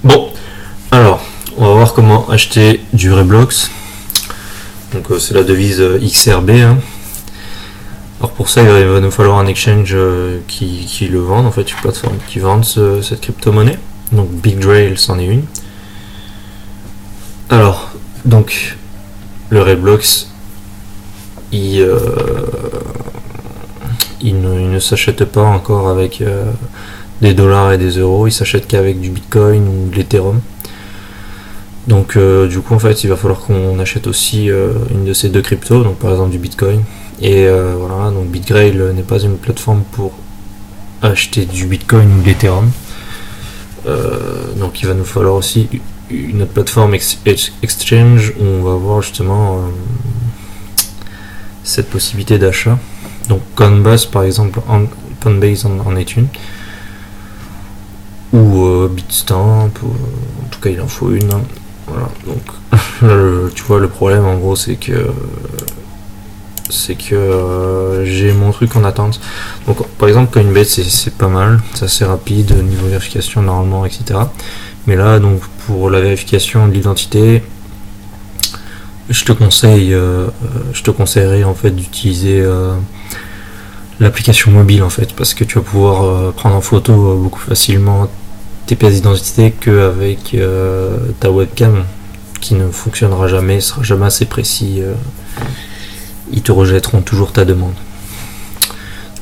Bon, alors, on va voir comment acheter du Reblox. Donc c'est la devise XRB. Hein. Alors pour ça, il va nous falloir un exchange qui le vende, en fait, une plateforme qui vend cette crypto-monnaie. Donc BitGrail, c'en est une. Alors, donc, le Reblox, il ne s'achète pas encore avec des dollars et des euros, il s'achète qu'avec du Bitcoin ou de l'Ethereum. Donc du coup en fait il va falloir qu'on achète aussi une de ces deux cryptos, donc par exemple du Bitcoin. Et voilà, donc BitGrail n'est pas une plateforme pour acheter du Bitcoin ou de l'Ethereum. Donc il va nous falloir aussi une autre plateforme exchange où on va voir justement cette possibilité d'achat. Donc Coinbase par exemple, Coinbase en est une. Ou Bitstamp, en tout cas il en faut une. Voilà, donc tu vois le problème en gros c'est que j'ai mon truc en attente. Donc par exemple Coinbase c'est pas mal, c'est assez rapide niveau vérification normalement, etc. Mais là donc pour la vérification de l'identité, je te conseillerais en fait d'utiliser l'application mobile en fait, parce que tu vas pouvoir prendre en photo beaucoup plus facilement tes pièces d'identité qu'avec ta webcam qui ne fonctionnera jamais, sera jamais assez précis, ils te rejetteront toujours ta demande.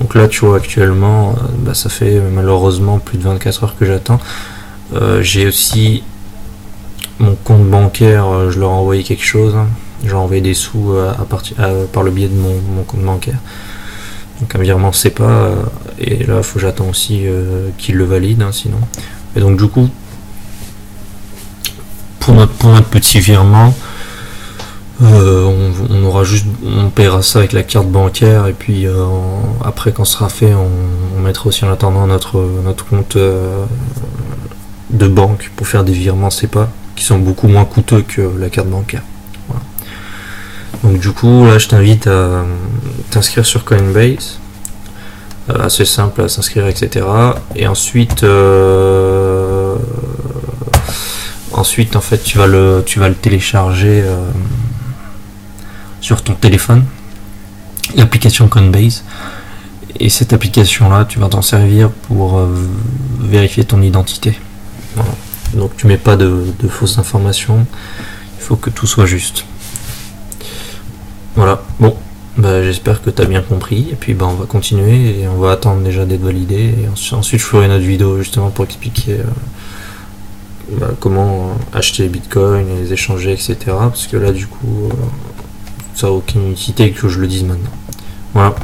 Donc là tu vois actuellement ça fait malheureusement plus de 24 heures que j'attends. J'ai aussi mon compte bancaire, je leur ai envoyé quelque chose, j'ai envoyé des sous par le biais de mon compte bancaire. Donc un virement SEPA, et là faut que j'attends aussi qu'ils le valident, sinon. Et donc du coup, pour notre petit virement, on paiera ça avec la carte bancaire, et puis après quand ce sera fait, on mettra aussi en attendant notre compte de banque pour faire des virements SEPA qui sont beaucoup moins coûteux que la carte bancaire. Voilà. Donc du coup là je t'invite à t'inscrire sur Coinbase, assez simple à s'inscrire, etc. Et ensuite en fait tu vas le télécharger sur ton téléphone, l'application Coinbase, et cette application là tu vas t'en servir pour vérifier ton identité. Voilà. Donc tu mets pas de fausses informations, il faut que tout soit juste. Voilà, bon, j'espère que tu as bien compris, et puis on va continuer et on va attendre déjà d'être validé, et ensuite je ferai une autre vidéo justement pour expliquer comment acheter les bitcoins et les échanger, etc. Parce que là du coup ça n'a aucune utilité que je le dise maintenant. Voilà.